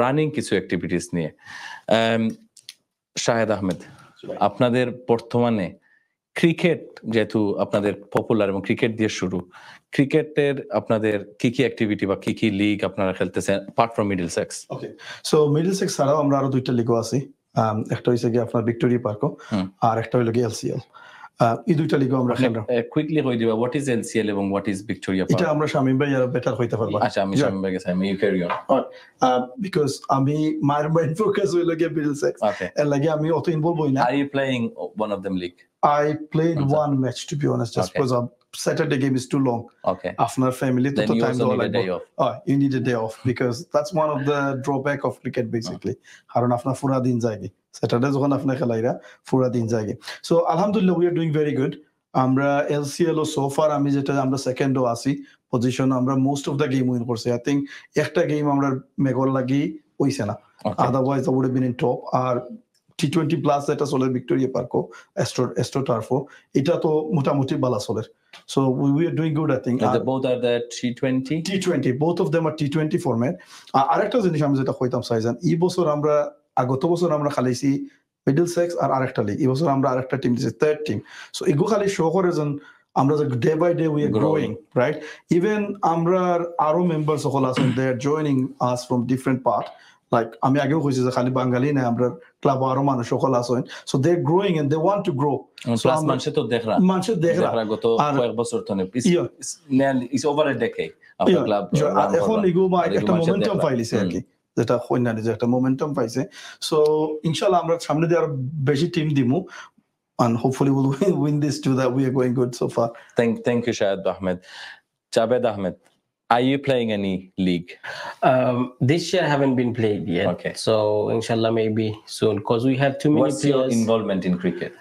রানিং কিছু অ্যাক্টিভিটিস নিয়ে। শাহেদ আহমেদ, আপনাদের বর্তমানে ক্রিকেট যেহেতু আপনাদের পপুলার এবং ক্রিকেট দিয়ে শুরু, ক্রিকেটের আপনাদের কি কি অ্যাক্টিভিটি বা কি কি লিগ আপনারা খেলতেছেন apart from Middlesex? Okay, so Middlesex ছাড়াও আমরা আরো 2টা লিগও আছি। একটা হইছে কি আপনার ভিক্টোরিয়া পার্কও, আর একটা হইলো কি LCL। এই 2টা লিগও আমরা খেললাম। কুইকলি কই দিবা হোয়াট ইজ LCL এবং হোয়াট ইজ ভিক্টোরিয়া পার্ক? এটা আমরা শামিম ভাই আর বেটার হইতে পারবা। আচ্ছা, আমি শামিম ভাইকে চাই, ইউ ক্যারি অন। বিকজ আমি মাই মাইন্ড ফোকাস হইলো কি মিডলসেক্স, এর লাগি আমি অত ইনভলভ হই না। Are you playing one of them league? I played one match, to be honest, just because Saturday game is too long. Okay. After family, then you also need a day off. You need a day off because that's one of the drawback of cricket basically. Haron afna pura din jayegi. Saturday যখন আপনি খেলাইরা পুরা দিন জায়গে। So alhamdulillah we are doing very good. আমরা LCL ও so far আমি যেটা আমরা second ও আছি position, আমরা most of the game win করছি। I think একটা গেম আমরা মেগল লাগি হইছে না, otherwise I would have been in top. আর T20 প্লাস যেটা চলে ভিক্টোরিয়া পার্কও এস্ট্রো টার্ফও, এটা তো মোটামুটি বালা চলে। So we are doing good, I think. Both are the T20? Both of them are T20 format. আরেকটা জিনিস আমি যেটা কইতাম সাইজান, এই বছর আমরা আগত বছর আমরা খেলাইছি মিডলসেক্স আর আরেকটা লিগ, এই বছর আমরা আরেকটা টিম দিছি, থার্ড টিম। সো এগো খালি শো করে যেন আমরা day by day we are growing, right? Even আমরা আরো মেম্বার সকল আছেন, they are joining us from different part. Like আমি আগেও কইছি যে খালি বাঙালি না, আমরা ক্লাব আরো মানুষ সকল আছেন। So they are growing and they want to grow. Plus মানুষে তো দেখরা গত কয়েক বছর ধরে ইজ ওভার আ ডেকেড আপনার ক্লাব এখন এগো একটা মোমেন্টাম পাইলিছে আর কি, যেটা কইনানি যে একটা মোমেন্টাম পাইছে। সো ইনশাআল্লাহ আমরা সামনে দিয়ে আরো বেশি টিম দিমু and hopefully we'll win this too, that we are going good so far. Thank you Shahid Ahmed. Javed Ahmed, are you playing any league? This year I haven't been played yet. Okay. So inshallah maybe soon, because we have too many What's players. your involvement in cricket?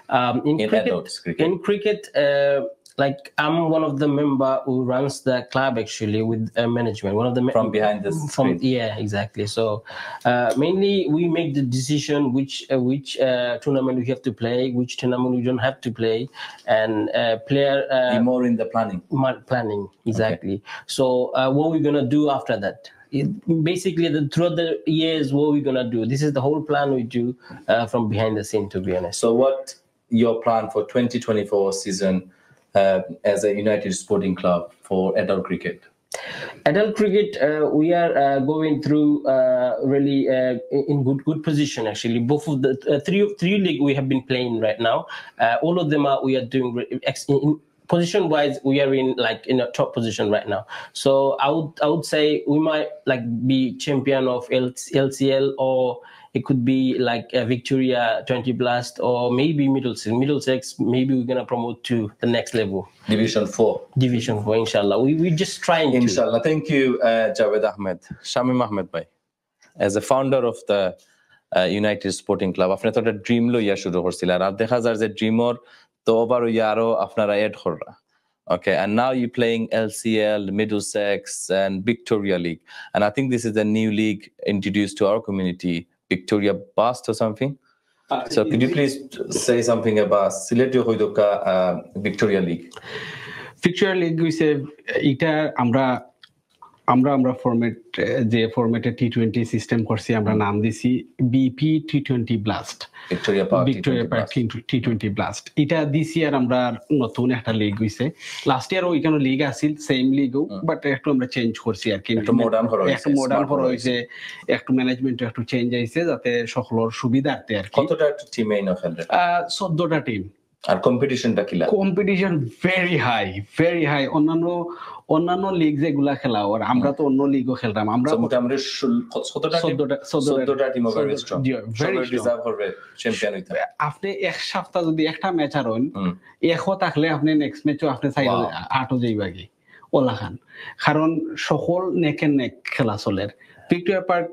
In cricket, like I'm one of the member who runs the club actually with management. One of the from behind the screen. Yeah, exactly. So mainly we make the decision which tournament we have to play, which tournament we don't have to play, and player. More in the planning. Exactly. Okay. So what we're gonna do after that? Basically throughout the years, what we're gonna do. This is the whole plan we do from behind the scene, to be honest. So what your plan for 2024 season as a United Sporting Club for adult cricket? Adult cricket, we are going through really in good position actually. Both of the three league we have been playing right now. All of them we are doing position wise, we are in a top position right now. So I would say we might like be champion of LCL, or it could be like a Victoria 20 Blast, or maybe Middlesex. Maybe we're gonna promote to the next level. Division 4, inshallah. We just trying to. Inshallah. Thank you, Javed Ahmed. Shamim Ahmed bhai, as a founder of the United Sporting Club, আপনি তো একটা dream লইয়া শুরু করছিলেন, আর দেখা যায় যে ড্রিমর তো ওভার ইয়ারও আপনারা add কররা। Okay, and now you're playing LCL, Middlesex, and Victoria League, and I think this is a new league introduced to our community, Victoria Bast or something. So could you please say something about Siletio Hoidoka Victoria League? Victoria League we say এটা আমরা যে ফরম্যাটে T20 system করছি, আমরা নাম দিছি BP T20 Blast, Victoria Park T20 Blast। এটা this ইয়ার আমরা নতুন একটা লিগ হইছে। লাস্ট ইয়ার ওইখানে লিগ আছিল, সেম লিগও, বাট একটু আমরা চেঞ্জ করছি আর কি, একটু মডার্ন করা হইছে, একটু ম্যানেজমেন্ট একটু চেঞ্জ আইছে যাতে সকলের সুবিধার্থে আর কি। কতটা টিম এই না খেলে? 14টা টিম আর কম্পিটিশনটা কি লাগে? Competition very high. অন্যান্য লিগ যেগুলা খেলা আর আমরা তো অন্য লিগও খেলতাম। আমরা মোটামুটি 14টা টিম ওভার স্ট্রং, সবাই ডিজার্ভ করবে চ্যাম্পিয়ন হইতে। আপনি এক সপ্তাহ যদি একটা ম্যাচ আর হন এখো থাকলে আপনি নেক্সট ম্যাচও আপনি চাই আটও যাইবাগে ওলা খান, কারণ সকল নেকের নেক খেলা চলের। ভিক্টোরিয়া পার্ক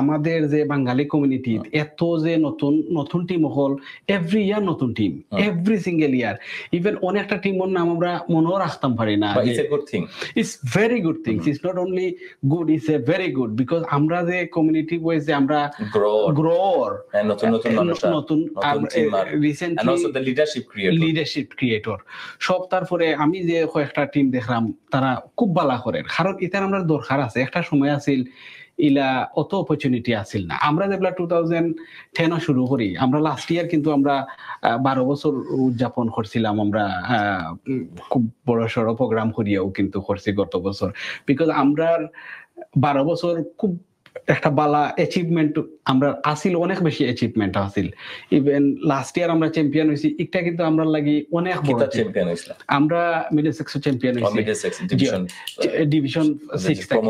আমাদের যে বাঙালি কমিউনিটি এত যে নতুন টিম হল, এভরি ইয়ার নতুন টিম, এভরি সিঙ্গেল ইয়ার। ইভেন অনেকটা টিমের নাম আমরা মনেও রাখতাম পারি না। It's very good thing, it's not only good, it's a very good, because আমরা যে কমিউনিটি ওয়াইজ যে আমরা গ্রোর নতুন রিসেন্টলি লিডারশিপ ক্রিয়েটর সব। তারপরে আমি যে কয়েকটা টিম দেখলাম তারা খুব ভালো করে, কারণ এটা আমরা দরকার আছে। একটা সময় আছিল ইলা অত অপরচুনিটি আসিল না। আমরা যেগুলা 2010 শুরু করি, আমরা লাস্ট ইয়ার কিন্তু আমরা 12 বছর উদযাপন করছিলাম। আমরা খুব বড় সড়ো প্রোগ্রাম করিয়াও কিন্তু করছি গত বছর, বিকজ আমরা 12 বছর খুব একটা বালা অ্যাচিভমেন্ট আমরা আসিল, অনেক বেশি অ্যাচিভমেন্ট আসিল। ইভেন লাস্ট ইয়ার আমরা চ্যাম্পিয়ন হইছি, একটা কিন্তু আমরা লাগি অনেক বড় চ্যাম্পিয়ন হইছে। আমরা মিডলসেক্স চ্যাম্পিয়ন হইছি, ডিভিশন 6 থেকে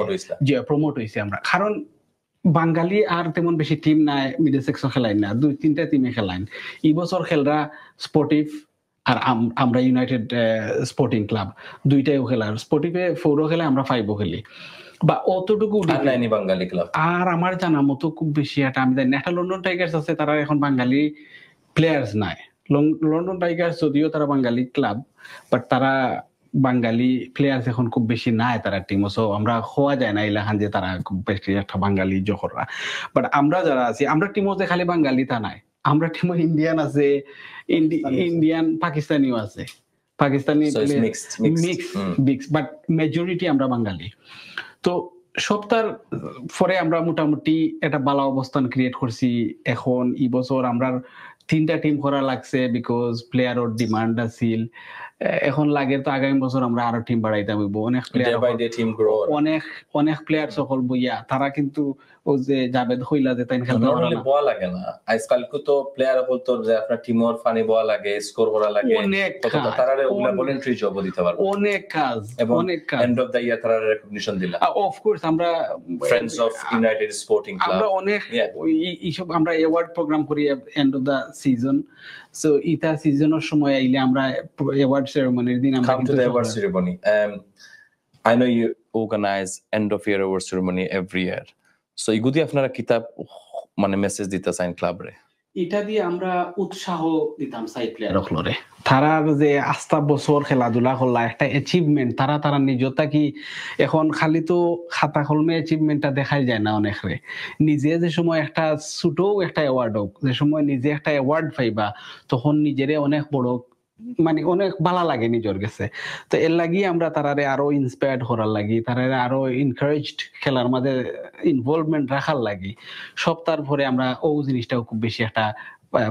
প্রমোট হইছে আমরা, কারণ বাঙালি আর তেমন বেশি টিম নাই মিডলসেক্স খেলাইন না, 2-3টা টিমে খেলাইন। এই বছর খেলরা স্পোর্টিভ আর আমরা ইউনাইটেড স্পোর্টিং ক্লাব দুইটাইও খেলা, স্পোর্টিভে 4ও খেলে, আমরা 5ও খেলি, বা অতটুকু বাঙালি ক্লাব আর আমার জানা মতো খুব বেশি একটা আমি জানি না। একটা লন্ডন টাইগার্স আছে, তারা এখন বাঙালি প্লেয়ার্স নাই। লন্ডন টাইগার্স যদিও তারা বাঙালি ক্লাব, বাট তারা বাঙালি প্লেয়ার্স এখন খুব বেশি নাই তারা টিমও। সো আমরা হওয়া যায় না ইলাখান যে তারা খুব বেশি একটা বাঙালি জহররা। বাট আমরা যারা আছি, আমরা টিমও যে খালি বাঙালি তা নাই, আমরা টিমও ইন্ডিয়ান আছে, ইন্ডিয়ান পাকিস্তানিও আছে, পাকিস্তানি মিক্স, বাট মেজরিটি আমরা বাঙালি। তো সপ্তাহ পরে আমরা মোটামুটি একটা ভালো অবস্থান ক্রিয়েট করছি। এখন এই বছর আমরা 3টা টিম করা লাগছে, বিকজ প্লেয়ারের ডিমান্ড আছিল। এখন লাগে তো আগামী বছর আমরা আরো টিম বাড়াইতাম। অনেক প্লেয়ার সকল বইয়া তারা কিন্তু ও যে জাবেদ হইলা যে তাই খেলতে পারে না, বল লাগে না আজকাল তো প্লেয়ার বলতো যে আপনার টিমর ফানি বল লাগে, স্কোর করা লাগে, অনেক তারারে ওগুলা ভলান্টারি জব দিতে পারবে, অনেক কাজ। এন্ড অফ দা ইয়ার তারা রেকগনিশন দিলা। অফ কোর্স আমরা friends of United Sporting Club আমরা অনেক এইসব আমরা অ্যাওয়ার্ড প্রোগ্রাম করি end of the season. So ইটা সিজনের সময় আইলে আমরা অ্যাওয়ার্ড সেরেমনির দিন আমরা come to the award ceremony. I know you organize end of year award ceremony every year. So ইগুদি আপনারা কিতাব মানে মেসেজ দিতে চান ক্লাবরে? এটা দিয়ে আমরা উৎসাহ দিতাম সাই প্লেয়ার হলরে, তারা যে আস্থা বছর খেলাধুলা করলা একটা অ্যাচিভমেন্ট, তারা নিজটা কি এখন খালি তো খাতা কলমে অ্যাচিভমেন্টটা দেখাই যায় না অনেকরে। নিজে যে সময় একটা ছোটও একটা অ্যাওয়ার্ড হোক, যে সময় নিজে একটা অ্যাওয়ার্ড পাইবা তখন নিজেরে অনেক বড় মানে অনেক ভালো লাগে নিজের কাছে। তো এর লাগি আমরা তারারে আরো ইন্সপায়ার্ড করার লাগি, তারারে আরো এনকারেজড খেলার মাঝে ইনভলভমেন্ট রাখার লাগি সপ্তাহ পরে আমরা ও জিনিসটাও খুব বেশি একটা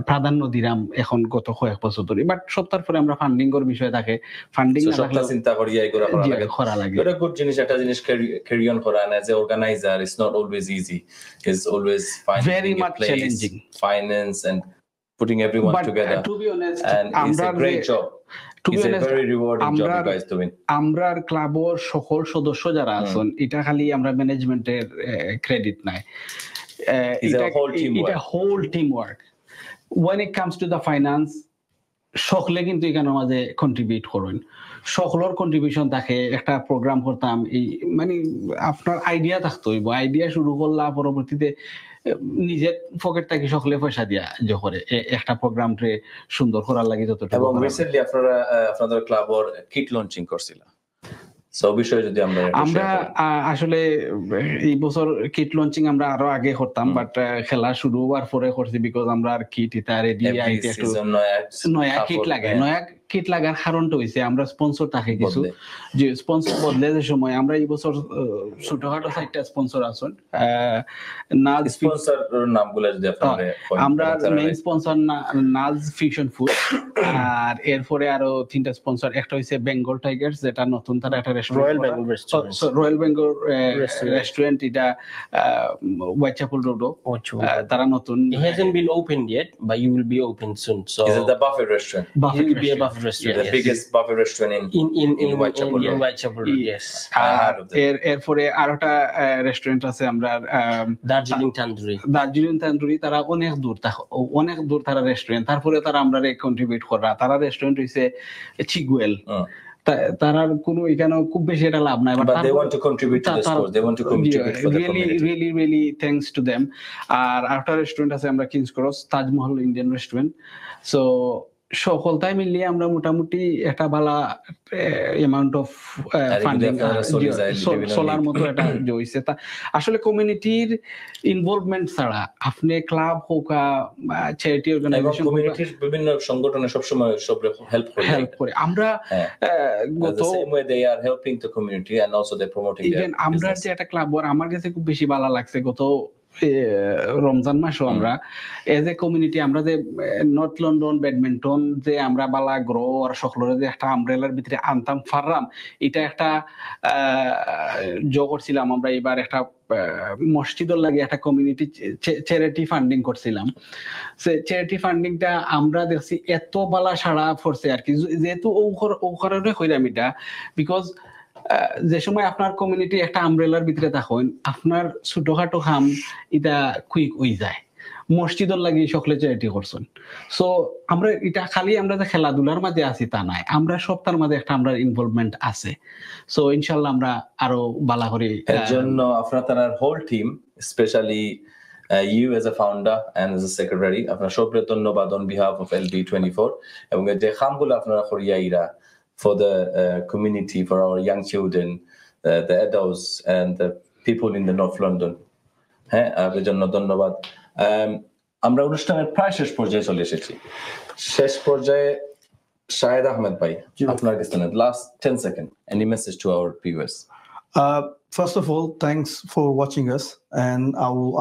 প্রাধান্য দিলাম এখন গত কয়েক বছর ধরে। বাট সপ্তাহ পরে আমরা ফান্ডিং এর বিষয় থাকে, ফান্ডিং চিন্তা করি করা লাগে। এটা গুড জিনিস, একটা জিনিস ক্যারি অন করা না, যে organiser is not always easy, is always very much challenging, finance and putting everyone together. To be honest, and it's a great job. It's a very rewarding job you guys doing. আমরার ক্লাবর সকল সদস্য যারা আছেন, এটা খালি আমরা ম্যানেজমেন্টের credit নাই, এটা whole team work. When it comes to the finance, সকলে কিন্তু এখানে মাঝে কন্ট্রিবিউট করেন, সকলের কন্ট্রিবিউশন থাকে। একটা প্রোগ্রাম করতাম, এই মানে আপনার আইডিয়া থাকতো, আইডিয়া শুরু করলা পরবর্তীতে নিজের পকেট থেকে সকলে পয়সা দিয়া যে করে একটা প্রোগ্রামকে সুন্দর করার লাগে যতটুকু। এবং রিসেন্টলি আপনারা আপনাদের ক্লাবর কিট লঞ্চিং করছিলেন, সো বিষয়ে যদি আমরা আসলে এই বছর কিট লঞ্চিং আমরা আরো আগে করতাম, বাট খেলা শুরু হওয়ার পরে করছি, বিকজ আমরা আর কিট এটা রেডি আইতে একটু নয়া কিট লাগে, নয়া কিট লাগার কারণটা হইছে আমরা স্পন্সর থাকে কিছু বদলে। যে স্পন্সর বদলে যে সময় আমরা এই বছর ছোটখাটো 4টা স্পন্সর আছেন নাজ স্পন্সর নামগুলো যদি আপনারা আমরা মেইন স্পন্সর নাজ ফিউশন ফুড আর এরপরে আরো 3টা স্পন্সর একটা হইছে বেঙ্গল টাইগার্স যেটা নতুন তারা একটা royal Bengal restaurant royal Bengal restaurant এটা হোয়াইটচ্যাপেল রোড তারা নতুন It hasn't been opened yet, but you will be open soon. So is it the buffet restaurant? it will be a buffet restaurant. The biggest buffet restaurant in Whitechapel Road. Whitechapel Road, yes. I heard of that. এরপরে আরোটা restaurant আছে আমরা Darjeeling Tandoori. Darjeeling tandoori তারা অনেক দূর তারা restaurant তারপরে তারা আমরা কন্ট্রিবিউট করা তারা রেস্টুরেন্ট হইছে চিগুয়েল তারার কোনো এখানে খুব বেশি এটা লাভ নাই But they want to contribute to the sport. They want to contribute for the community. really thanks to them আর আরেকটা রেস্টুরেন্ট আছে আমরা Kings Cross Taj Mahal Indian restaurant so সকলটাই মিলিয়ে আমরা মোটামুটি একটা ভালো অ্যামাউন্ট অফ ফান্ডিং সোলার মতো এটা হইছে তা আসলে কমিউনিটির ইনভলভমেন্ট ছাড়া আপনি ক্লাব হোক চ্যারিটি অর্গানাইজেশন কমিউনিটির বিভিন্ন সংগঠনে সব সময় সব হেল্প করে আমরা গত same way they are helping the community and also they promoting their business. আমরা যে একটা ক্লাব আমার কাছে খুব বেশি ভালো লাগছে গত রমজান মাসও আমরা এজ এ কমিউনিটি আমরা যে নর্থ লন্ডন ব্যাডমিন্টন যে আমরা বালা গ্রো আর সকলের যে একটা আমব্রেলার ভিতরে আনতাম ফাররাম এটা একটা করছিলাম আমরা এবার একটা মসজিদের লাগে একটা কমিউনিটি চ্যারিটি ফান্ডিং করছিলাম সে চ্যারিটি ফান্ডিংটা আমরা দেখছি এত বালা সাড়া পড়ছে আর কি যেহেতু ওখানে কইরাম এটা বিকজ যে সময় আপনার কমিউনিটি একটা আমব্রেলার ভিতরে থাকেন আপনার ছোটখাটো খাম এটা কুইক হয়ে যায় মসজিদের লাগি সকলে চ্যারিটি করছেন সো আমরা এটা খালি আমরা যে খেলাধুলার মাঝে আছি তা নাই আমরা সবটার মাঝে একটা আমরা ইনভলভমেন্ট আছে সো ইনশাআল্লাহ আমরা আরো ভালো করে এর জন্য আপনারা তার whole team specially you as a founder and as a secretary আপনারা সবরে ধন্যবাদ on behalf of LB24 এবং যে খামগুলো আপনারা করিয়াইরা for the community, for our young children, the adults and the people in the North London. হ্যাঁ আপনাদের জন্য ধন্যবাদ আমরা অনুষ্ঠানের প্রায় শেষ পর্যায়ে চলে এসেছি শেষ পর্যায়ে শাহেদ আহমেদ ভাই আপনার কাছে last 10 seconds any message to our viewers First of all, thanks for watching us, and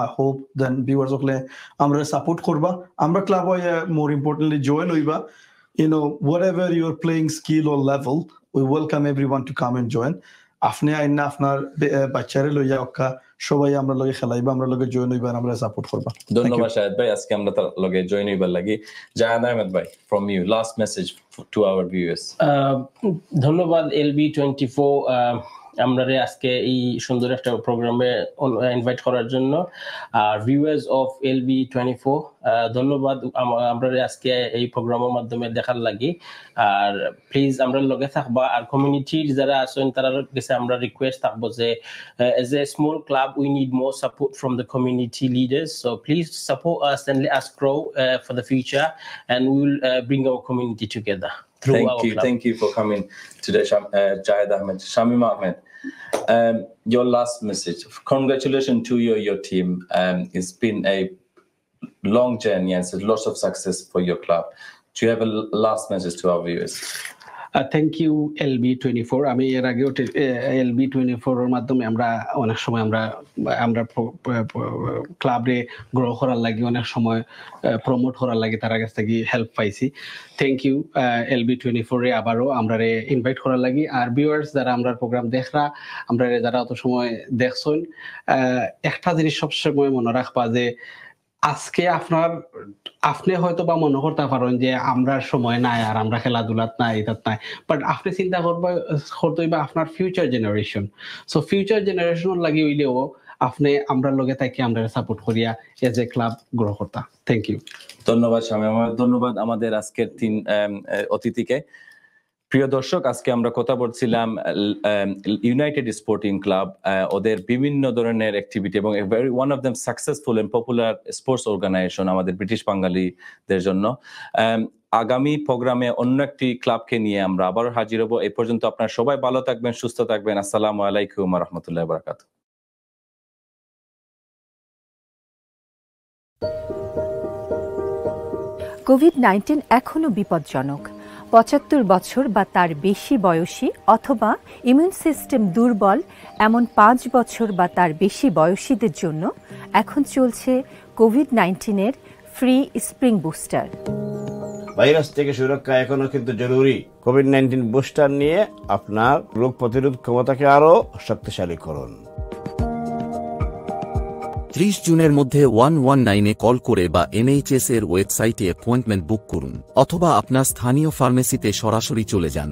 I hope then viewers okle amra support korba amra club more importantly join hoiba whatever you're playing skill or level we welcome everyone to come and join আপনি আইনা আপনার বাচ্চারে লইয়া ওকা সবাই আমরা লগে খেলাইবা আমরা লগে জয়েন হইবা আমরা সাপোর্ট করবা ধন্যবাদ শাহেদ ভাই আজকে আমরা তার লগে জয়েন হইবার লাগি জাহান আহমেদ ভাই from you last message to our viewers ধন্যবাদ LB24 আমরা আজকে এই সুন্দর একটা প্রোগ্রামে ইনভাইট করার জন্য আর ভিউয়ার্স অফ LB24 ধন্যবাদ আমরা আজকে এই প্রোগ্রামের মাধ্যমে দেখার লাগি আর প্লিজ আমরা লগে থাকবা আর কমিউনিটির যারা আছেন তারা কাছে আমরা রিকোয়েস্ট থাকবো যে as a small club we need more support from the community leaders so please support us and let us grow for the future and we will bring our community together. Thank you for coming today, Jahid Ahmed. Shamim Ahmed, your last message. Congratulations to your team. It's been a long journey and lots of success for your club. Do you have a last message to our viewers? Thank you LB24 আমি এর আগেও LB24 এর মাধ্যমে আমরা অনেক সময় আমরা ক্লাবে গ্রো করার লাগি অনেক সময় প্রমোট করার লাগি তার কাছ থেকে হেল্প পাইছি থ্যাংক ইউ LB24 এ আবারও আমরা ইনভাইট করার লাগি আর ভিউয়ার্স যারা আমরা প্রোগ্রাম দেখরা আমরা যারা অত সময় দেখছেন একটা জিনিস সবসময় মনে রাখবা যে আজকে আপনি হয়তো বা মনে করতে পারেন যে আমরা সময় নাই আর আমরা খেলাধুলাত নাই এটাত নাই বাট আপনি চিন্তা করতেই বা আপনার future generation so future generation লাগি হইলেও আপনি আমরা লগে থাকি আমরা সাপোর্ট করিয়া এজ এ ক্লাব গ্রো করতা থ্যাংক ইউ ধন্যবাদ শামীম ধন্যবাদ আমাদের আজকের তিন অতিথিকে প্রিয় দর্শক আজকে আমরা কথা বলছিলাম ইউনাইটেড স্পোর্টিং ক্লাব ওদের বিভিন্ন ধরনের অ্যাক্টিভিটি এবং one of them successful and popular sports organisation আমাদের ব্রিটিশ বাঙালিদের জন্য আগামী প্রোগ্রামে অন্য একটি ক্লাবকে নিয়ে আমরা আবারও হাজির হব এই পর্যন্ত আপনারা সবাই ভালো থাকবেন সুস্থ থাকবেন আসসালামু আলাইকুম ওয়া রাহমাতুল্লাহি ওয়া বারাকাতুহু কোভিড-19 এখনো বিপজ্জনক ৭৫ বছর বা তার বেশি বয়সী অথবা ইমিউন সিস্টেম দুর্বল এমন ৫ বছর বা তার বেশি বয়সীদের জন্য এখন চলছে কোভিড-19-এর ফ্রি স্প্রিং বুস্টার। ভাইরাস থেকে সুরক্ষা এখনো কিন্তু জরুরি। কোভিড-19 বুস্টার নিয়ে আপনার রোগ প্রতিরোধ ক্ষমতাকে আরো শক্তিশালী করুন। 30 জুনের মধ্যে 119-এ কল করে বা NHS এর ওয়েবসাইটে অ্যাপয়েন্টমেন্ট বুক করুন অথবা আপনার স্থানীয় ফার্মেসিতে সরাসরি চলে যান।